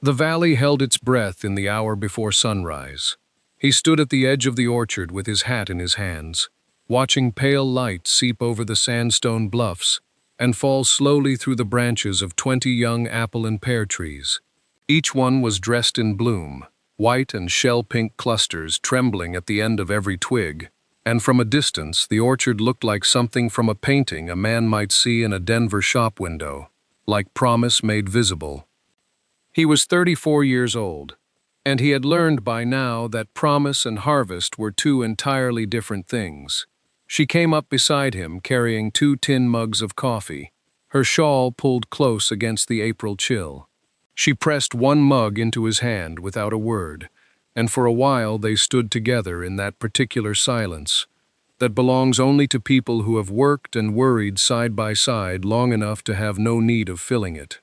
The valley held its breath in the hour before sunrise. He stood at the edge of the orchard with his hat in his hands, watching pale light seep over the sandstone bluffs and fall slowly through the branches of 20 young apple and pear trees. Each one was dressed in bloom, white and shell-pink clusters trembling at the end of every twig, and from a distance the orchard looked like something from a painting a man might see in a Denver shop window, like promise made visible. He was 34 years old, and he had learned by now that promise and harvest were two entirely different things. She came up beside him carrying 2 tin mugs of coffee, her shawl pulled close against the April chill. She pressed one mug into his hand without a word, and for a while they stood together in that particular silence that belongs only to people who have worked and worried side by side long enough to have no need of filling it.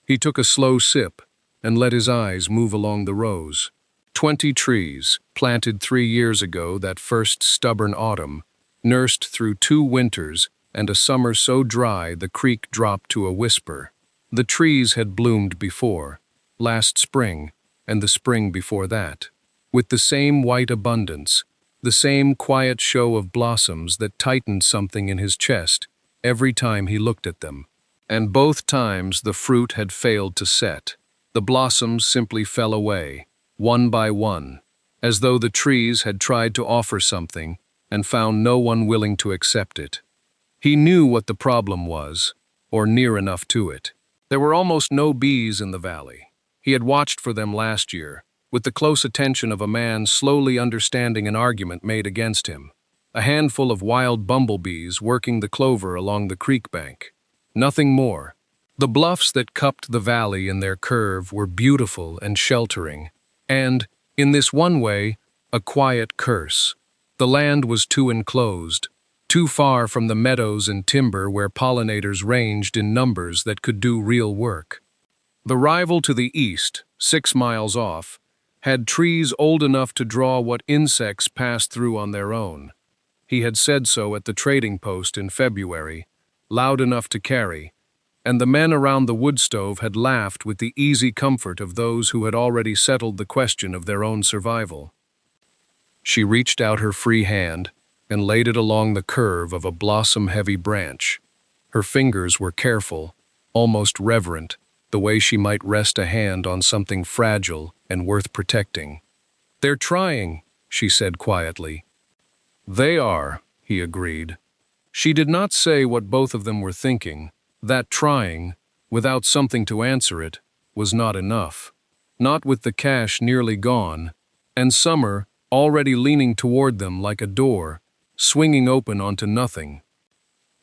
He took a slow sip and let his eyes move along the rows. 20 trees, planted 3 years ago that first stubborn autumn, nursed through 2 winters and a summer so dry the creek dropped to a whisper. The trees had bloomed before, last spring and the spring before that, with the same white abundance, the same quiet show of blossoms that tightened something in his chest every time he looked at them. And both times the fruit had failed to set. The blossoms simply fell away, one by one, as though the trees had tried to offer something and found no one willing to accept it. He knew what the problem was, or near enough to it. There were almost no bees in the valley. He had watched for them last year, with the close attention of a man slowly understanding an argument made against him. A handful of wild bumblebees working the clover along the creek bank. Nothing more. The bluffs that cupped the valley in their curve were beautiful and sheltering, and, in this one way, a quiet curse. The land was too enclosed, too far from the meadows and timber where pollinators ranged in numbers that could do real work. The rival to the east, 6 miles off, had trees old enough to draw what insects passed through on their own. He had said so at the trading post in February, loud enough to carry, and the men around the wood stove had laughed with the easy comfort of those who had already settled the question of their own survival. She reached out her free hand and laid it along the curve of a blossom-heavy branch. Her fingers were careful, almost reverent, the way she might rest a hand on something fragile and worth protecting. "They're trying," she said quietly. "They are," he agreed. She did not say what both of them were thinking. That trying, without something to answer it, was not enough. Not with the cash nearly gone, and summer already leaning toward them like a door, swinging open onto nothing.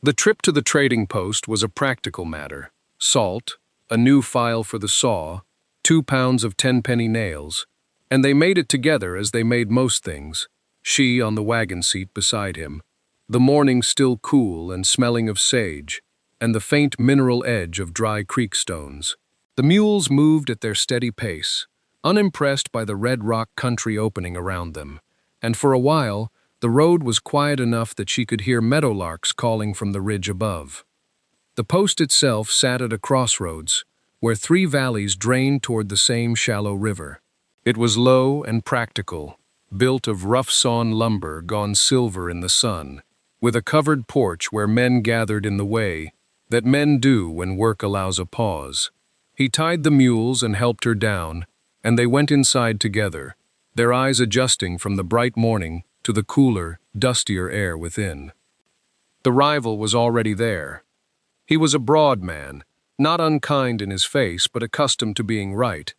The trip to the trading post was a practical matter. Salt, a new file for the saw, 2 pounds of 10-penny nails, and they made it together as they made most things, she on the wagon seat beside him, the morning still cool and smelling of sage, and the faint mineral edge of dry creek stones. The mules moved at their steady pace, unimpressed by the red rock country opening around them, and for a while the road was quiet enough that she could hear meadowlarks calling from the ridge above. The post itself sat at a crossroads, where 3 valleys drained toward the same shallow river. It was low and practical, built of rough-sawn lumber gone silver in the sun, with a covered porch where men gathered in the way that men do when work allows a pause. He tied the mules and helped her down, and they went inside together, their eyes adjusting from the bright morning to the cooler, dustier air within. The rival was already there. He was a broad man, not unkind in his face but accustomed to being right,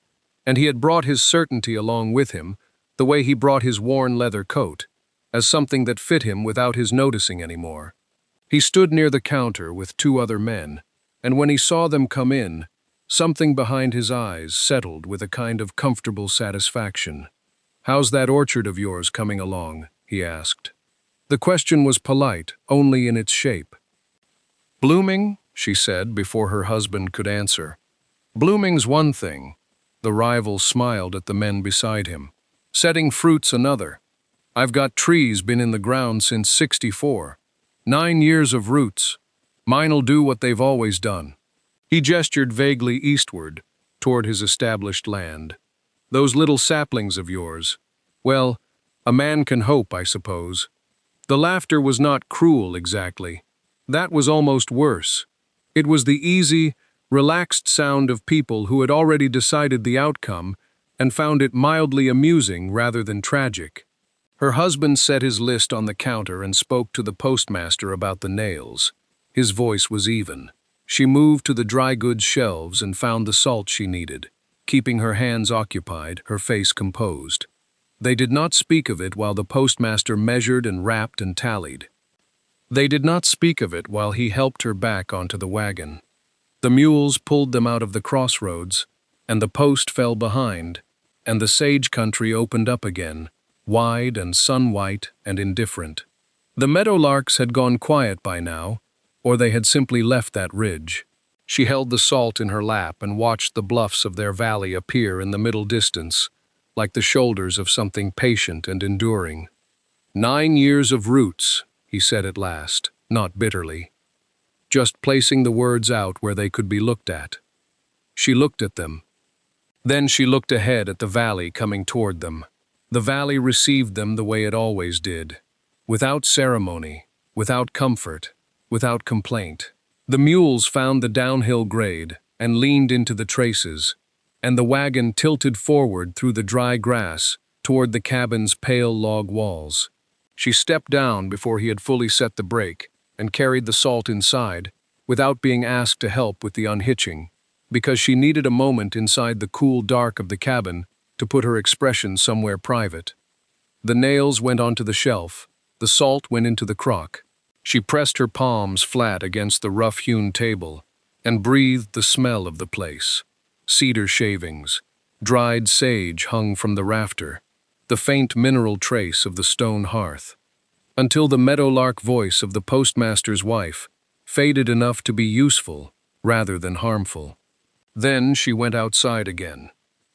and he had brought his certainty along with him, the way he brought his worn leather coat, as something that fit him without his noticing anymore. He stood near the counter with 2 other men, and when he saw them come in, something behind his eyes settled with a kind of comfortable satisfaction. "How's that orchard of yours coming along?" he asked. The question was polite, only in its shape. "Blooming," she said before her husband could answer. "Blooming's one thing." The rival smiled at the men beside him. "Setting fruit's another. I've got trees been in the ground since '64. 9 years of roots. Mine'll do what they've always done." He gestured vaguely eastward, toward his established land. "Those little saplings of yours. Well, a man can hope, I suppose." The laughter was not cruel exactly. That was almost worse. It was the easy, relaxed sound of people who had already decided the outcome and found it mildly amusing rather than tragic. Her husband set his list on the counter and spoke to the postmaster about the nails. His voice was even. She moved to the dry goods shelves and found the salt she needed, keeping her hands occupied, her face composed. They did not speak of it while the postmaster measured and wrapped and tallied. They did not speak of it while he helped her back onto the wagon. The mules pulled them out of the crossroads, and the post fell behind, and the sage country opened up again, wide and sun-white and indifferent. The meadowlarks had gone quiet by now, or they had simply left that ridge. She held the salt in her lap and watched the bluffs of their valley appear in the middle distance, like the shoulders of something patient and enduring. 9 years of roots, he said at last, not bitterly, just placing the words out where they could be looked at. She looked at them. Then she looked ahead at the valley coming toward them. The valley received them the way it always did, without ceremony, without comfort, without complaint. The mules found the downhill grade and leaned into the traces, and the wagon tilted forward through the dry grass toward the cabin's pale log walls. She stepped down before he had fully set the brake and carried the salt inside, without being asked to help with the unhitching, because she needed a moment inside the cool dark of the cabin to put her expression somewhere private. The nails went onto the shelf, the salt went into the crock. She pressed her palms flat against the rough-hewn table and breathed the smell of the place. Cedar shavings, dried sage hung from the rafter, the faint mineral trace of the stone hearth, until the meadowlark voice of the postmaster's wife faded enough to be useful rather than harmful. Then she went outside again.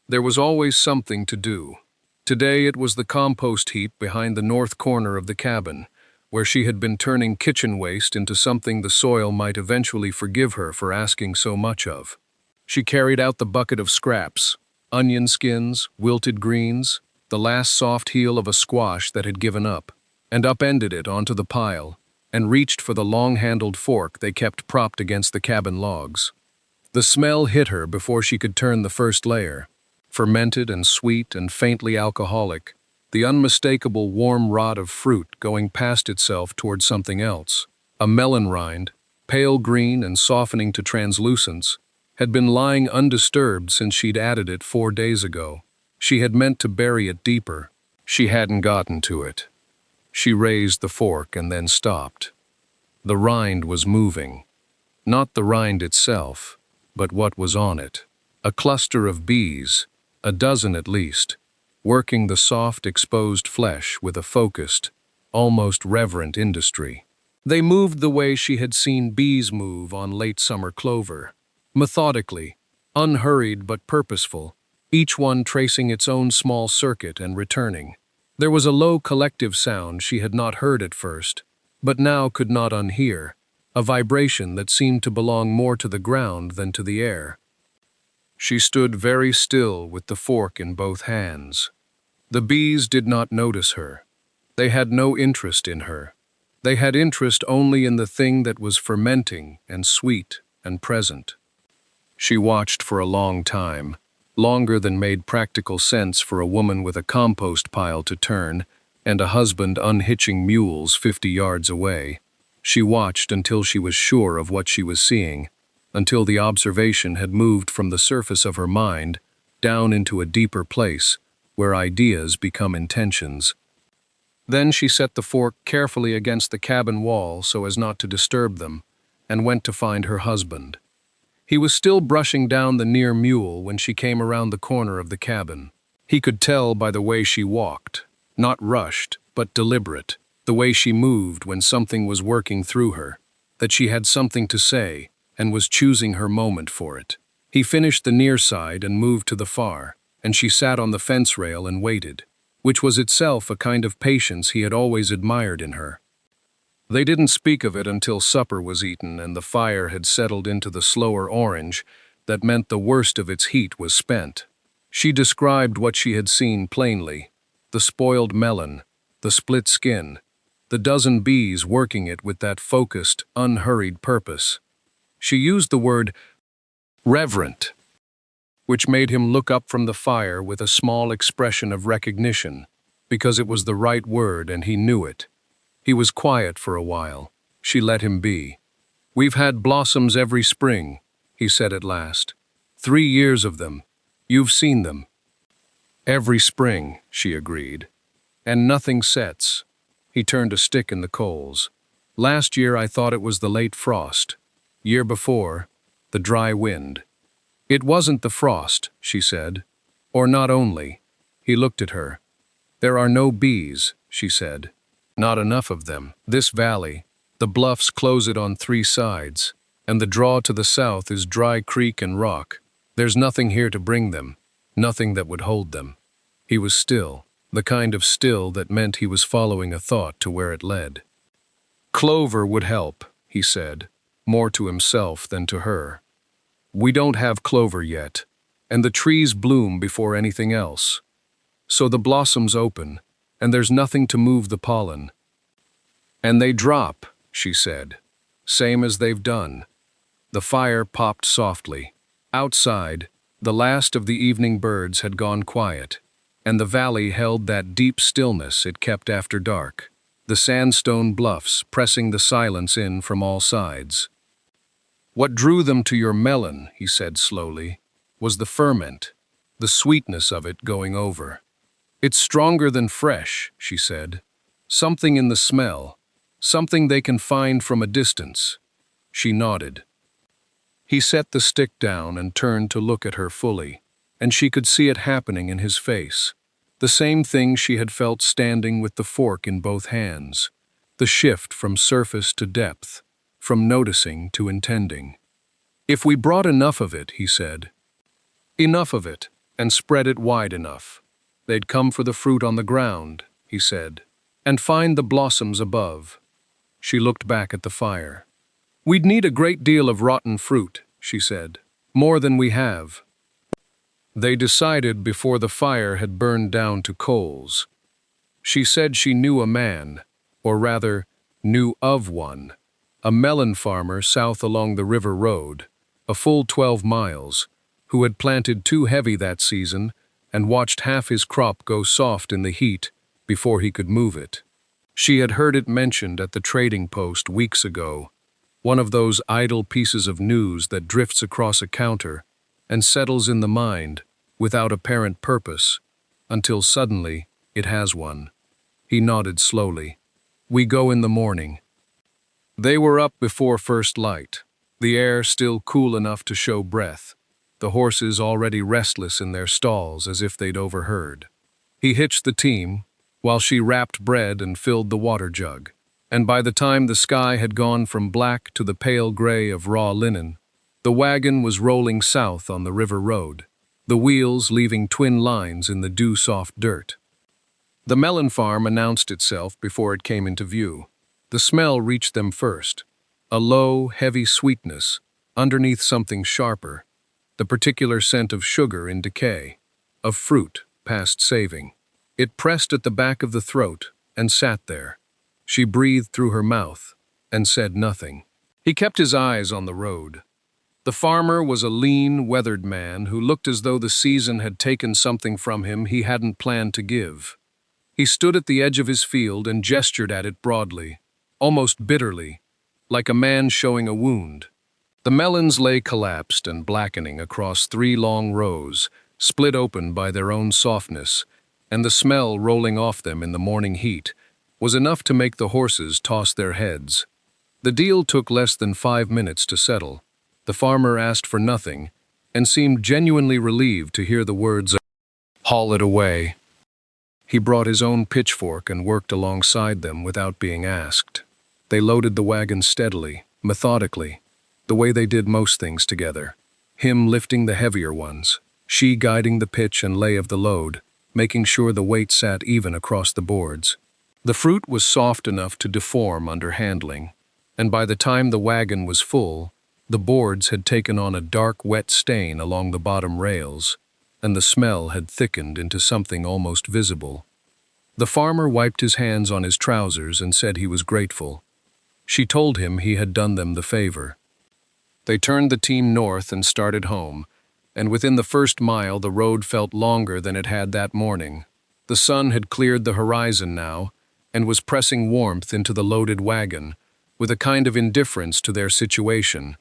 There was always something to do. Today it was the compost heap behind the north corner of the cabin, where she had been turning kitchen waste into something the soil might eventually forgive her for asking so much of. She carried out the bucket of scraps, onion skins, wilted greens, the last soft heel of a squash that had given up, and upended it onto the pile, and reached for the long-handled fork they kept propped against the cabin logs. The smell hit her before she could turn the first layer. Fermented and sweet and faintly alcoholic, the unmistakable warm rot of fruit going past itself toward something else. A melon rind, pale green and softening to translucence, had been lying undisturbed since she'd added it 4 days ago. She had meant to bury it deeper. She hadn't gotten to it. She raised the fork and then stopped. The rind was moving. Not the rind itself, but what was on it. A cluster of bees, a dozen at least, working the soft, exposed flesh with a focused, almost reverent industry. They moved the way she had seen bees move on late summer clover, methodically, unhurried but purposeful, each one tracing its own small circuit and returning. There was a low collective sound she had not heard at first, but now could not unhear, a vibration that seemed to belong more to the ground than to the air. She stood very still with the fork in both hands. The bees did not notice her. They had no interest in her. They had interest only in the thing that was fermenting and sweet and present. She watched for a long time, longer than made practical sense for a woman with a compost pile to turn and a husband unhitching mules 50 yards away. She watched until she was sure of what she was seeing, until the observation had moved from the surface of her mind down into a deeper place where ideas become intentions. Then she set the fork carefully against the cabin wall so as not to disturb them, and went to find her husband. He was still brushing down the near mule when she came around the corner of the cabin. He could tell by the way she walked, not rushed, but deliberate, the way she moved when something was working through her, that she had something to say and was choosing her moment for it. He finished the near side and moved to the far, and she sat on the fence rail and waited, which was itself a kind of patience he had always admired in her. They didn't speak of it until supper was eaten and the fire had settled into the slower orange that meant the worst of its heat was spent. She described what she had seen plainly: the spoiled melon, the split skin, the dozen bees working it with that focused, unhurried purpose. She used the word reverent, which made him look up from the fire with a small expression of recognition, because it was the right word and he knew it. He was quiet for a while. She let him be. "We've had blossoms every spring," he said at last. 3 years of them. You've seen them." "Every spring," she agreed. "And nothing sets." He turned a stick in the coals. "Last year I thought it was the late frost. Year before, the dry wind." "It wasn't the frost," she said. "Or not only." He looked at her. "There are no bees," she said. "Not enough of them. This valley, the bluffs close it on 3 sides, and the draw to the south is dry creek and rock. There's nothing here to bring them, nothing that would hold them." He was still, the kind of still that meant he was following a thought to where it led. "Clover would help," he said, more to himself than to her. "We don't have clover yet, and the trees bloom before anything else. So the blossoms open, and there's nothing to move the pollen. And they drop," she said, "same as they've done." The fire popped softly. Outside, the last of the evening birds had gone quiet, and the valley held that deep stillness it kept after dark, the sandstone bluffs pressing the silence in from all sides. "What drew them to your melon," he said slowly, "was the ferment, the sweetness of it going over. It's stronger than fresh," she said. "Something in the smell, something they can find from a distance." She nodded. He set the stick down and turned to look at her fully, and she could see it happening in his face. The same thing she had felt standing with the fork in both hands. The shift from surface to depth, from noticing to intending. "If we brought enough of it," he said. "Enough of it, and spread it wide enough. They'd come for the fruit on the ground," he said, "and find the blossoms above." She looked back at the fire. "We'd need a great deal of rotten fruit," she said, "more than we have." They decided before the fire had burned down to coals. She said she knew a man, or rather, knew of one, a melon farmer south along the river road, a full 12 miles, who had planted too heavy that season and watched half his crop go soft in the heat before he could move it. She had heard it mentioned at the trading post weeks ago, one of those idle pieces of news that drifts across a counter and settles in the mind without apparent purpose, until suddenly it has one. He nodded slowly. "We go in the morning." They were up before first light, the air still cool enough to show breath, the horses already restless in their stalls as if they'd overheard. He hitched the team, while she wrapped bread and filled the water jug. And by the time the sky had gone from black to the pale gray of raw linen, the wagon was rolling south on the river road, the wheels leaving twin lines in the dew-soft dirt. The melon farm announced itself before it came into view. The smell reached them first, a low, heavy sweetness, underneath something sharper, the particular scent of sugar in decay, of fruit past saving. It pressed at the back of the throat and sat there. She breathed through her mouth and said nothing. He kept his eyes on the road. The farmer was a lean, weathered man who looked as though the season had taken something from him he hadn't planned to give. He stood at the edge of his field and gestured at it broadly, almost bitterly, like a man showing a wound. The melons lay collapsed and blackening across 3 long rows, split open by their own softness, and the smell rolling off them in the morning heat was enough to make the horses toss their heads. The deal took less than 5 minutes to settle. The farmer asked for nothing and seemed genuinely relieved to hear the words, "Haul it away." He brought his own pitchfork and worked alongside them without being asked. They loaded the wagon steadily, methodically, the way they did most things together. Him lifting the heavier ones, she guiding the pitch and lay of the load, making sure the weight sat even across the boards. The fruit was soft enough to deform under handling, and by the time the wagon was full, The boards had taken on a dark, wet stain along the bottom rails, and the smell had thickened into something almost visible. The farmer wiped his hands on his trousers and said he was grateful. She told him he had done them the favor. They turned the team north and started home, and within the first mile the road felt longer than it had that morning. The sun had cleared the horizon now, and was pressing warmth into the loaded wagon, with a kind of indifference to their situation,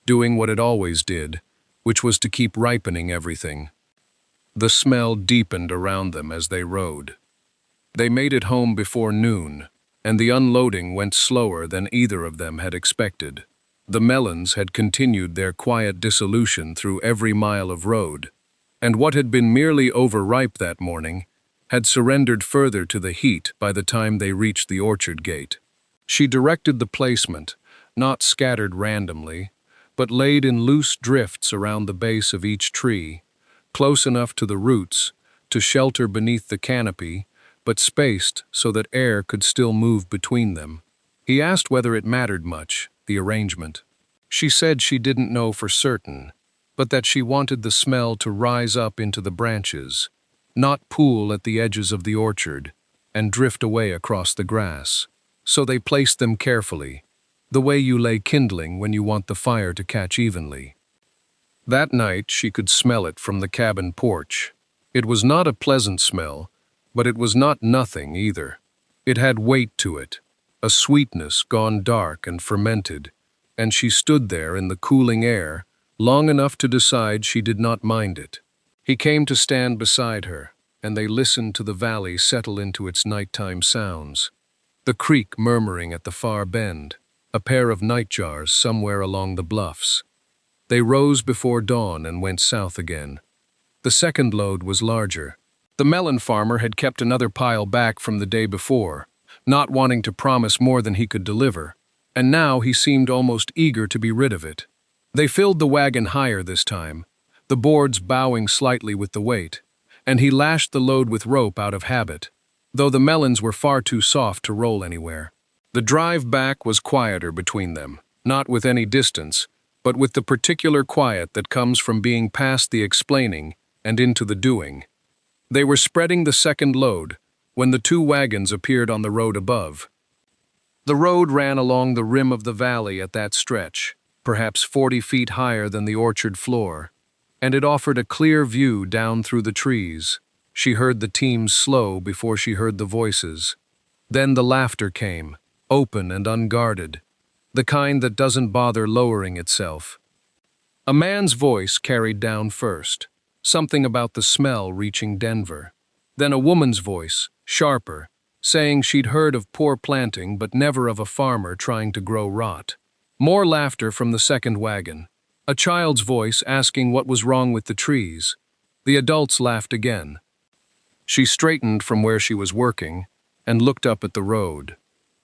doing what it always did, which was to keep ripening everything. The smell deepened around them as they rode. They made it home before noon, and the unloading went slower than either of them had expected. The Melons had continued their quiet dissolution through every mile of road, and what had been merely overripe that morning had surrendered further to the heat by the time they reached the orchard gate. She directed the placement, not scattered randomly, but laid in loose drifts around the base of each tree, close enough to the roots to shelter beneath the canopy, but spaced so that air could still move between them. He asked whether it mattered much, the arrangement. She said she didn't know for certain, but that she wanted the smell to rise up into the branches, not pool at the edges of the orchard, and drift away across the grass. So they placed them carefully, the way you lay kindling when you want the fire to catch evenly. That night she could smell it from the cabin porch. It was not a pleasant smell, but it was not nothing either. It had weight to it, a sweetness gone dark and fermented, and she stood there in the cooling air long enough to decide she did not mind it. He came to stand beside her, and they listened to the valley settle into its nighttime sounds. The creek murmuring at the far bend, a pair of nightjars somewhere along the bluffs. They rose before dawn and went south again. The second load was larger. The melon farmer had kept another pile back from the day before, not wanting to promise more than he could deliver, and now he seemed almost eager to be rid of it. They filled the wagon higher this time, the boards bowing slightly with the weight, and he lashed the load with rope out of habit, though the melons were far too soft to roll anywhere. The drive back was quieter between them, not with any distance, but with the particular quiet that comes from being past the explaining and into the doing. They were spreading the second load when the two wagons appeared on the road above. The road ran along the rim of the valley at that stretch, perhaps 40 feet higher than the orchard floor, and it offered a clear view down through the trees. She heard the teams slow before she heard the voices. Then the laughter came, open and unguarded, the kind that doesn't bother lowering itself. A man's voice carried down first, something about the smell reaching Denver. Then a woman's voice, sharper, saying she'd heard of poor planting but never of a farmer trying to grow rot. More laughter from the second wagon. A child's voice asking what was wrong with the trees. The adults laughed again. She straightened from where she was working and looked up at the road.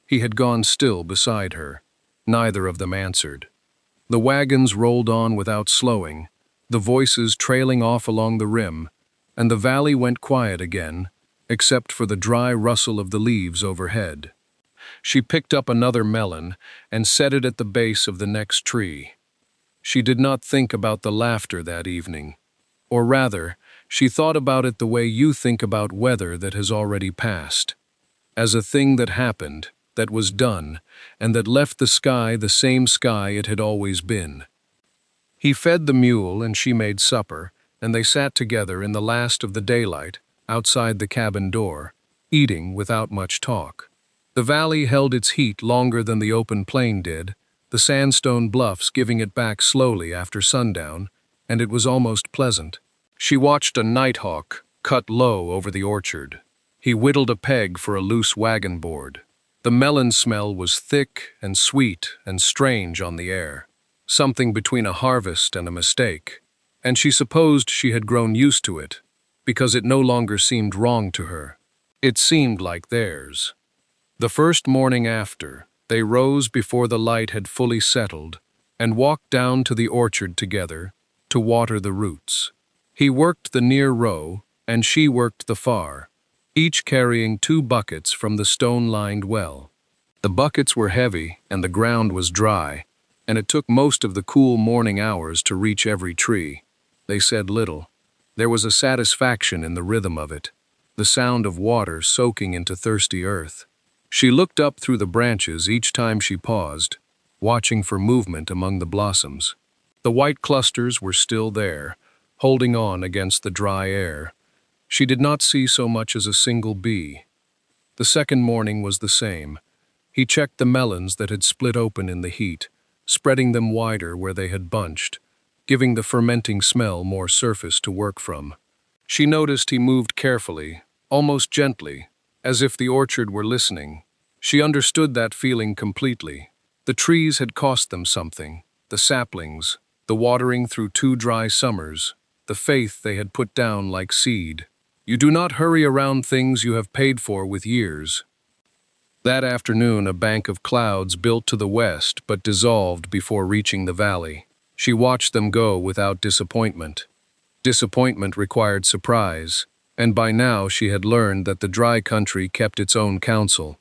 He had gone still beside her. Neither of them answered. The wagons rolled on without slowing, the voices trailing off along the rim, and the valley went quiet again, except for the dry rustle of the leaves overhead. She picked up another melon and set it at the base of the next tree. She did not think about the laughter that evening. Or rather, she thought about it the way you think about weather that has already passed. As a thing that happened, that was done, and that left the sky the same sky it had always been. He fed the mule and she made supper, and they sat together in the last of the daylight, outside the cabin door, eating without much talk. The valley held its heat longer than the open plain did, the sandstone bluffs giving it back slowly after sundown, and it was almost pleasant. She watched a nighthawk cut low over the orchard. He whittled a peg for a loose wagon board. The melon smell was thick and sweet and strange on the air, something between a harvest and a mistake, and she supposed she had grown used to it, because it no longer seemed wrong to her. It seemed like theirs. The first morning after, they rose before the light had fully settled and walked down to the orchard together to water the roots. He worked the near row, and she worked the far, each carrying 2 buckets from the stone-lined well. The buckets were heavy, and the ground was dry, and it took most of the cool morning hours to reach every tree. They said little. There was a satisfaction in the rhythm of it, the sound of water soaking into thirsty earth. She looked up through the branches each time she paused, watching for movement among the blossoms. The white clusters were still there, holding on against the dry air. She did not see so much as a single bee. The second morning was the same. He checked the melons that had split open in the heat, spreading them wider where they had bunched, giving the fermenting smell more surface to work from. She noticed he moved carefully, almost gently, as if the orchard were listening. She understood that feeling completely. The trees had cost them something, the saplings, the watering through 2 dry summers, the faith they had put down like seed. You do not hurry around things you have paid for with years. That afternoon, a bank of clouds built to the west but dissolved before reaching the valley. She watched them go without disappointment. Disappointment required surprise, and by now she had learned that the dry country kept its own counsel.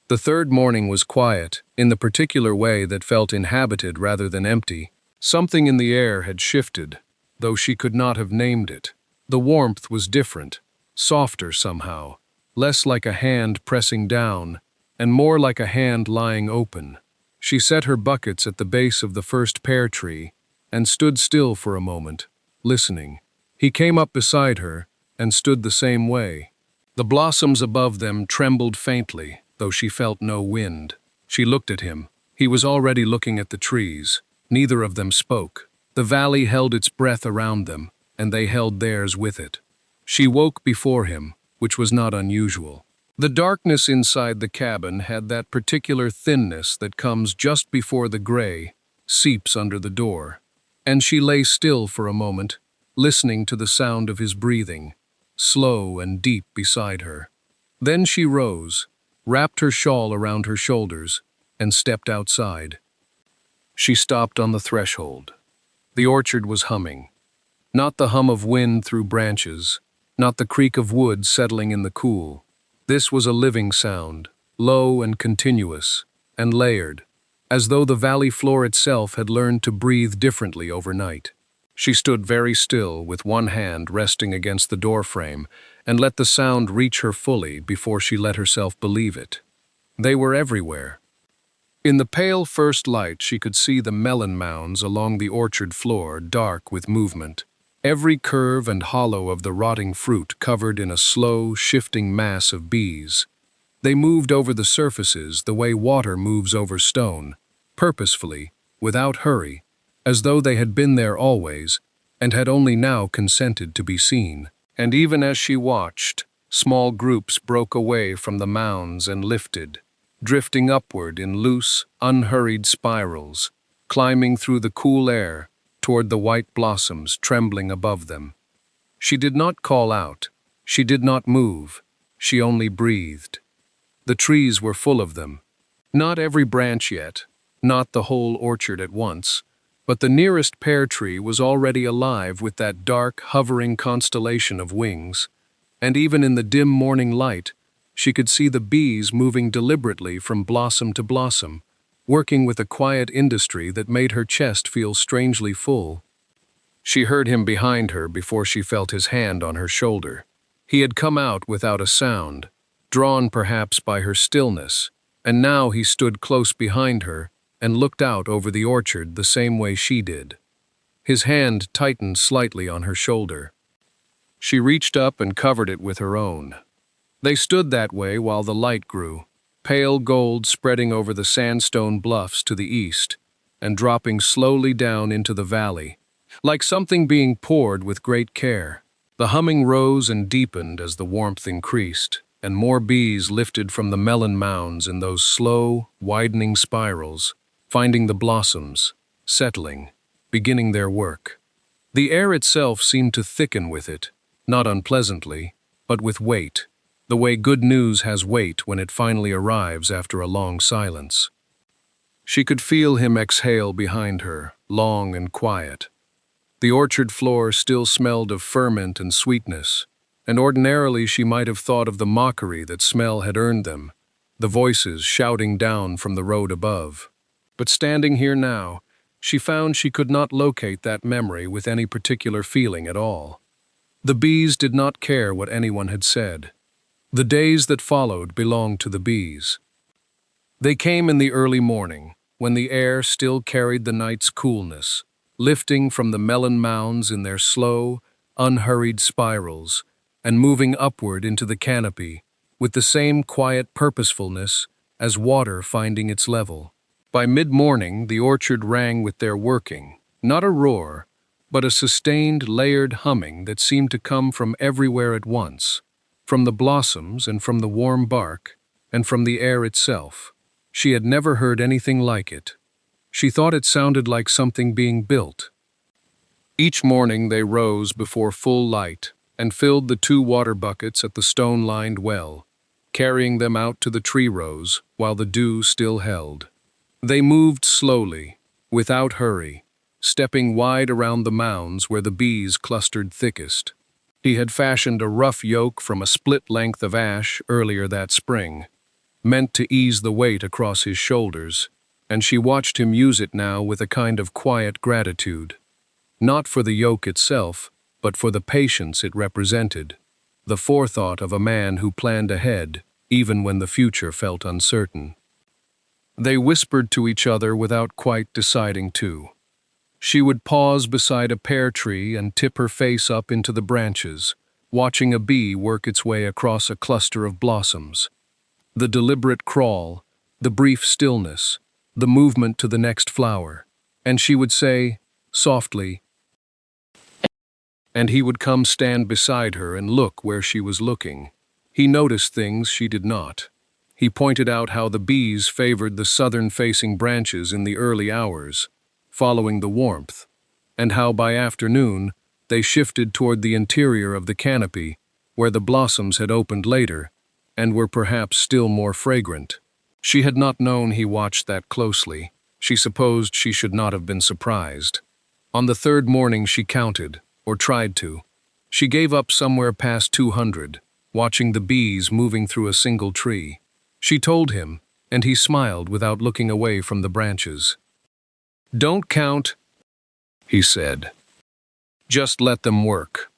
The third morning was quiet, in the particular way that felt inhabited rather than empty. Something in the air had shifted, though she could not have named it. The warmth was different, softer somehow, less like a hand pressing down, and more like a hand lying open. She set her buckets at the base of the first pear tree and stood still for a moment, listening. He came up beside her and stood the same way. The blossoms above them trembled faintly, though she felt no wind. She looked at him. He was already looking at the trees. Neither of them spoke. The valley held its breath around them, and they held theirs with it. She woke before him, which was not unusual. The darkness inside the cabin had that particular thinness that comes just before the gray seeps under the door, and she lay still for a moment, listening to the sound of his breathing, slow and deep beside her. Then she rose, wrapped her shawl around her shoulders, and stepped outside. She stopped on the threshold. The orchard was humming. Not the hum of wind through branches, not the creak of wood settling in the cool. This was a living sound, low and continuous, and layered, as though the valley floor itself had learned to breathe differently overnight. She stood very still, with one hand resting against the doorframe, and let the sound reach her fully before she let herself believe it. They were everywhere. In the pale first light she could see the melon mounds along the orchard floor dark with movement, every curve and hollow of the rotting fruit covered in a slow, shifting mass of bees. They moved over the surfaces the way water moves over stone, purposefully, without hurry, as though they had been there always and had only now consented to be seen. And even as she watched, small groups broke away from the mounds and lifted, drifting upward in loose, unhurried spirals, climbing through the cool air toward the white blossoms trembling above them. She did not call out. She did not move. She only breathed. The trees were full of them. Not every branch yet, not the whole orchard at once, but the nearest pear tree was already alive with that dark, hovering constellation of wings, and even in the dim morning light, she could see the bees moving deliberately from blossom to blossom, working with a quiet industry that made her chest feel strangely full. She heard him behind her before she felt his hand on her shoulder. He had come out without a sound, drawn perhaps by her stillness, and now he stood close behind her and looked out over the orchard the same way she did. His hand tightened slightly on her shoulder. She reached up and covered it with her own. They stood that way while the light grew, pale gold spreading over the sandstone bluffs to the east and dropping slowly down into the valley, like something being poured with great care. The humming rose and deepened as the warmth increased, and more bees lifted from the melon mounds in those slow, widening spirals, finding the blossoms, settling, beginning their work. The air itself seemed to thicken with it, not unpleasantly, but with weight, the way good news has weight when it finally arrives after a long silence. She could feel him exhale behind her, long and quiet. The orchard floor still smelled of ferment and sweetness, and ordinarily she might have thought of the mockery that smell had earned them, the voices shouting down from the road above. But standing here now, she found she could not locate that memory with any particular feeling at all. The bees did not care what anyone had said. The days that followed belonged to the bees. They came in the early morning, when the air still carried the night's coolness, lifting from the melon mounds in their slow, unhurried spirals, and moving upward into the canopy with the same quiet purposefulness as water finding its level. By mid-morning, the orchard rang with their working, not a roar, but a sustained, layered humming that seemed to come from everywhere at once, from the blossoms and from the warm bark, and from the air itself. She had never heard anything like it. She thought it sounded like something being built. Each morning they rose before full light and filled the 2 water buckets at the stone-lined well, carrying them out to the tree rows while the dew still held. They moved slowly, without hurry, stepping wide around the mounds where the bees clustered thickest. He had fashioned a rough yoke from a split length of ash earlier that spring, meant to ease the weight across his shoulders, and she watched him use it now with a kind of quiet gratitude. Not for the yoke itself, but for the patience it represented, the forethought of a man who planned ahead, even when the future felt uncertain. They whispered to each other without quite deciding to. She would pause beside a pear tree and tip her face up into the branches, watching a bee work its way across a cluster of blossoms. The deliberate crawl, the brief stillness, the movement to the next flower, and she would say, softly, and he would come stand beside her and look where she was looking. He noticed things she did not. He pointed out how the bees favored the southern-facing branches in the early hours, following the warmth, and how by afternoon they shifted toward the interior of the canopy, where the blossoms had opened later, and were perhaps still more fragrant. She had not known he watched that closely. She supposed she should not have been surprised. On the 3rd morning she counted, or tried to. She gave up somewhere past 200, watching the bees moving through a single tree. She told him, and he smiled without looking away from the branches. "Don't count," he said. "Just let them work."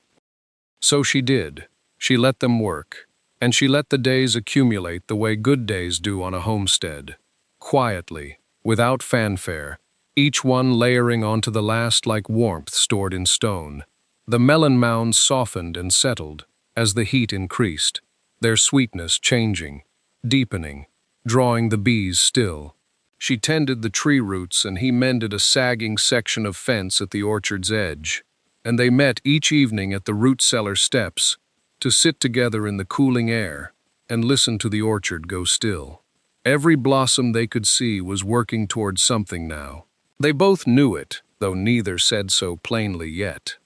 So she did. She let them work, and she let the days accumulate the way good days do on a homestead. Quietly, without fanfare, each one layering onto the last like warmth stored in stone. The melon mounds softened and settled as the heat increased, their sweetness changing, deepening, drawing the bees still. She tended the tree roots and he mended a sagging section of fence at the orchard's edge, and they met each evening at the root cellar steps to sit together in the cooling air and listen to the orchard go still. Every blossom they could see was working toward something now. They both knew it, though neither said so plainly yet.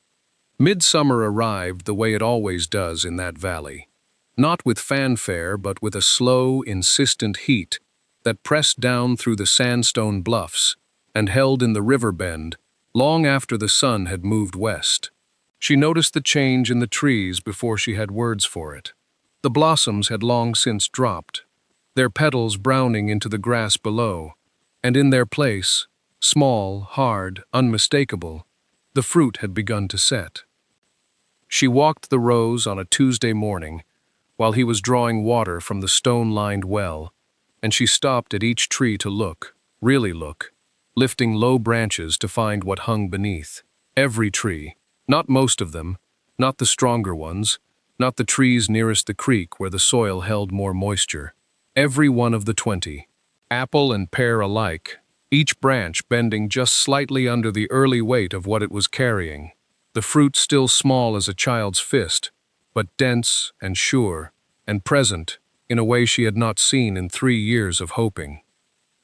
Midsummer arrived the way it always does in that valley, not with fanfare but with a slow, insistent heat that pressed down through the sandstone bluffs and held in the river bend long after the sun had moved west. She noticed the change in the trees before she had words for it. The blossoms had long since dropped, their petals browning into the grass below, and in their place, small, hard, unmistakable, the fruit had begun to set. She walked the rows on a Tuesday morning while he was drawing water from the stone-lined well, and she stopped at each tree to look, really look, lifting low branches to find what hung beneath. Every tree, not most of them, not the stronger ones, not the trees nearest the creek where the soil held more moisture. Every one of the 20, apple and pear alike, each branch bending just slightly under the early weight of what it was carrying, the fruit still small as a child's fist, but dense and sure and present in a way she had not seen in 3 years of hoping.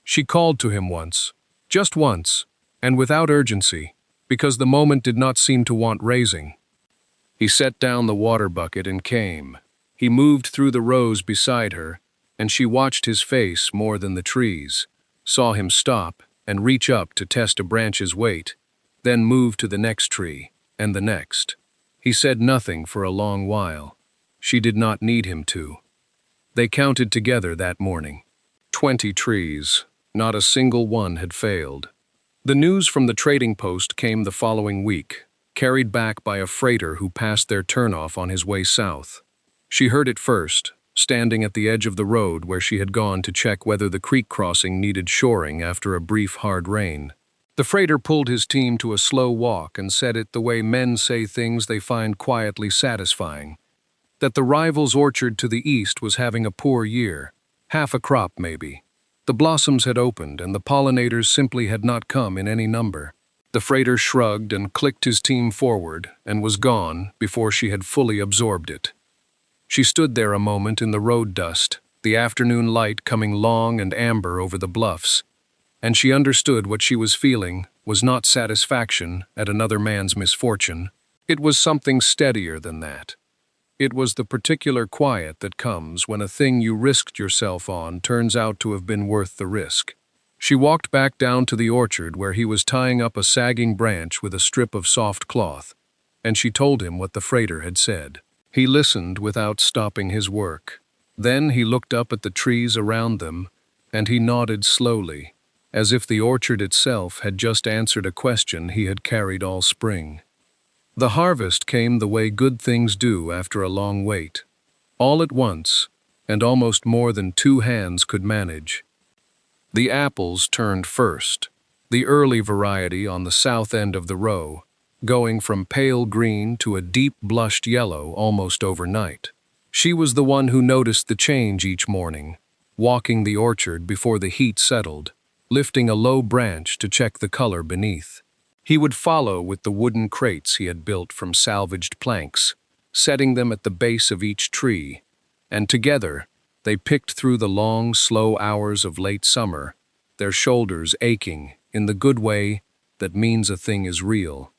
She called to him once, just once, and without urgency, because the moment did not seem to want raising. He set down the water bucket and came. He moved through the rows beside her, and she watched his face more than the trees, saw him stop and reach up to test a branch's weight, then move to the next tree, and the next. He said nothing for a long while. She did not need him to. They counted together that morning. 20 trees, Not a single one had failed. The news from the trading post came the following week, carried back by a freighter who passed their turnoff on his way south. She heard it first, standing at the edge of the road where she had gone to check whether the creek crossing needed shoring after a brief hard rain. The freighter pulled his team to a slow walk and said it the way men say things they find quietly satisfying. That the rival's orchard to the east was having a poor year, half a crop maybe. The blossoms had opened and the pollinators simply had not come in any number. The freighter shrugged and clicked his team forward and was gone before she had fully absorbed it. She stood there a moment in the road dust, the afternoon light coming long and amber over the bluffs, and she understood what she was feeling was not satisfaction at another man's misfortune. It was something steadier than that. It was the particular quiet that comes when a thing you risked yourself on turns out to have been worth the risk. She walked back down to the orchard where he was tying up a sagging branch with a strip of soft cloth, and she told him what the freighter had said. He listened without stopping his work. Then he looked up at the trees around them, and he nodded slowly, as if the orchard itself had just answered a question he had carried all spring. The harvest came the way good things do after a long wait, all at once, and almost more than two hands could manage. The apples turned first, the early variety on the south end of the row, going from pale green to a deep blushed yellow almost overnight. She was the one who noticed the change each morning, walking the orchard before the heat settled, lifting a low branch to check the color beneath. He would follow with the wooden crates he had built from salvaged planks, setting them at the base of each tree, and together they picked through the long, slow hours of late summer, their shoulders aching in the good way that means a thing is real.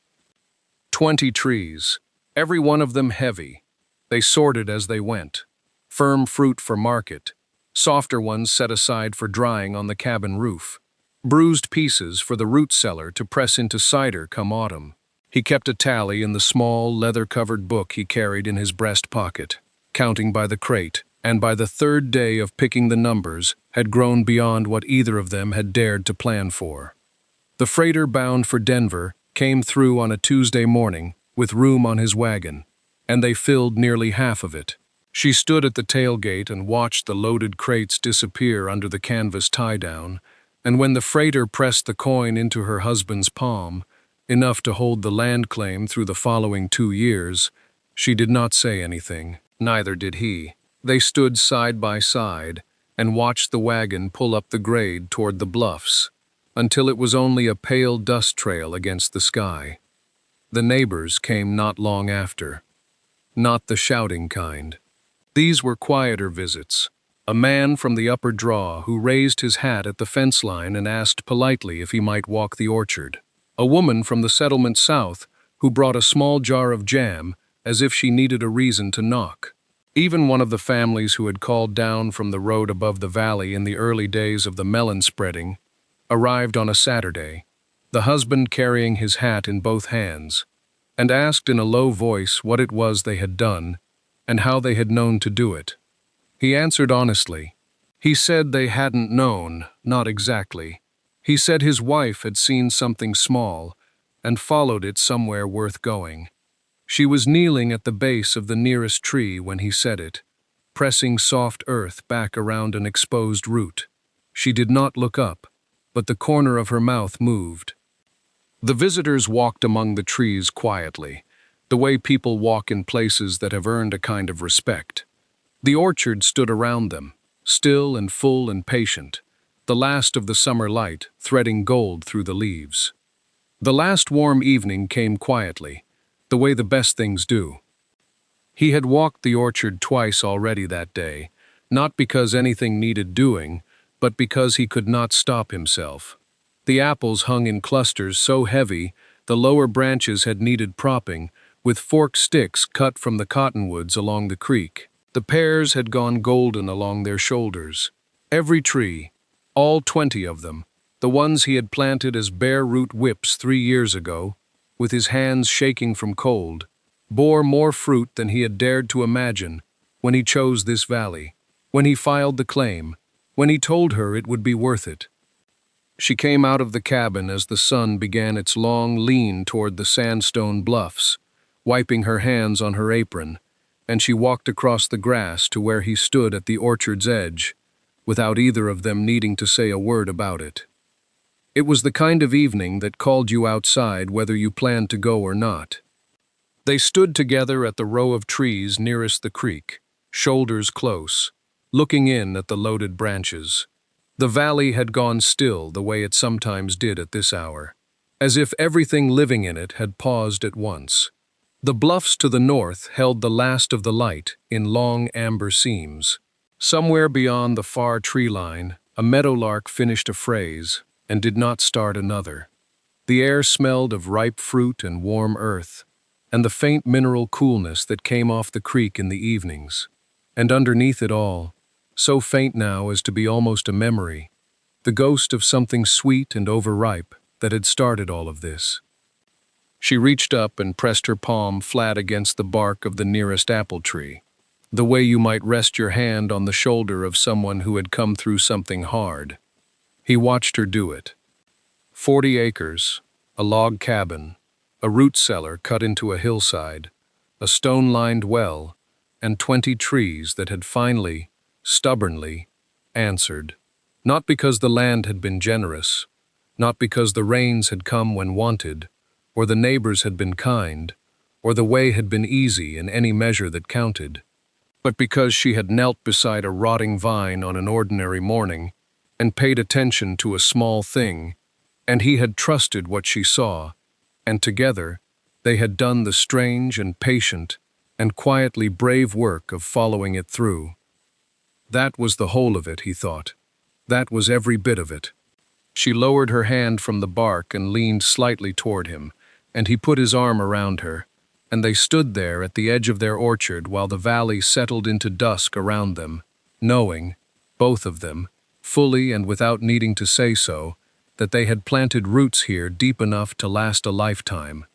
20 trees, every one of them heavy. They sorted as they went. Firm fruit for market, softer ones set aside for drying on the cabin roof. Bruised pieces for the root cellar to press into cider come autumn. He kept a tally in the small, leather-covered book he carried in his breast pocket, counting by the crate, and by the third day of picking the numbers, had grown beyond what either of them had dared to plan for. The freighter bound for Denver came through on a Tuesday morning with room on his wagon, and they filled nearly half of it. She stood at the tailgate and watched the loaded crates disappear under the canvas tie-down, and when the freighter pressed the coin into her husband's palm, enough to hold the land claim through the following 2 years, she did not say anything, neither did he. They stood side by side and watched the wagon pull up the grade toward the bluffs, until it was only a pale dust trail against the sky. The neighbors came not long after. Not the shouting kind. These were quieter visits. A man from the upper draw who raised his hat at the fence line and asked politely if he might walk the orchard. A woman from the settlement south who brought a small jar of jam as if she needed a reason to knock. Even one of the families who had called down from the road above the valley in the early days of the melon spreading arrived on a Saturday, the husband carrying his hat in both hands, and asked in a low voice what it was they had done and how they had known to do it. He answered honestly. He said they hadn't known, not exactly. He said his wife had seen something small and followed it somewhere worth going. She was kneeling at the base of the nearest tree when he said it, pressing soft earth back around an exposed root. She did not look up, but the corner of her mouth moved. The visitors walked among the trees quietly, the way people walk in places that have earned a kind of respect. The orchard stood around them, still and full and patient, the last of the summer light threading gold through the leaves. The last warm evening came quietly, the way the best things do. He had walked the orchard twice already that day, not because anything needed doing, but because he could not stop himself. The apples hung in clusters so heavy the lower branches had needed propping, with forked sticks cut from the cottonwoods along the creek. The pears had gone golden along their shoulders. Every tree, all 20 of them, the ones he had planted as bare root whips 3 years ago, with his hands shaking from cold, bore more fruit than he had dared to imagine when he chose this valley, when he filed the claim, when he told her it would be worth it. She came out of the cabin as the sun began its long lean toward the sandstone bluffs, wiping her hands on her apron, and she walked across the grass to where he stood at the orchard's edge, without either of them needing to say a word about it. It was the kind of evening that called you outside whether you planned to go or not. They stood together at the row of trees nearest the creek, shoulders close, looking in at the loaded branches. The valley had gone still the way it sometimes did at this hour, as if everything living in it had paused at once. The bluffs to the north held the last of the light in long amber seams. Somewhere beyond the far tree line, a meadowlark finished a phrase and did not start another. The air smelled of ripe fruit and warm earth, and the faint mineral coolness that came off the creek in the evenings. And underneath it all, so faint now as to be almost a memory, the ghost of something sweet and overripe that had started all of this. She reached up and pressed her palm flat against the bark of the nearest apple tree, the way you might rest your hand on the shoulder of someone who had come through something hard. He watched her do it. 40 acres, a log cabin, a root cellar cut into a hillside, a stone-lined well, and 20 trees that had finally, stubbornly, answered. Not because the land had been generous, not because the rains had come when wanted, or the neighbors had been kind, or the way had been easy in any measure that counted, but because she had knelt beside a rotting vine on an ordinary morning and paid attention to a small thing, and he had trusted what she saw, and together they had done the strange and patient and quietly brave work of following it through. That was the whole of it, he thought. That was every bit of it. She lowered her hand from the bark and leaned slightly toward him, and he put his arm around her, and they stood there at the edge of their orchard while the valley settled into dusk around them, knowing, both of them, fully and without needing to say so, that they had planted roots here deep enough to last a lifetime.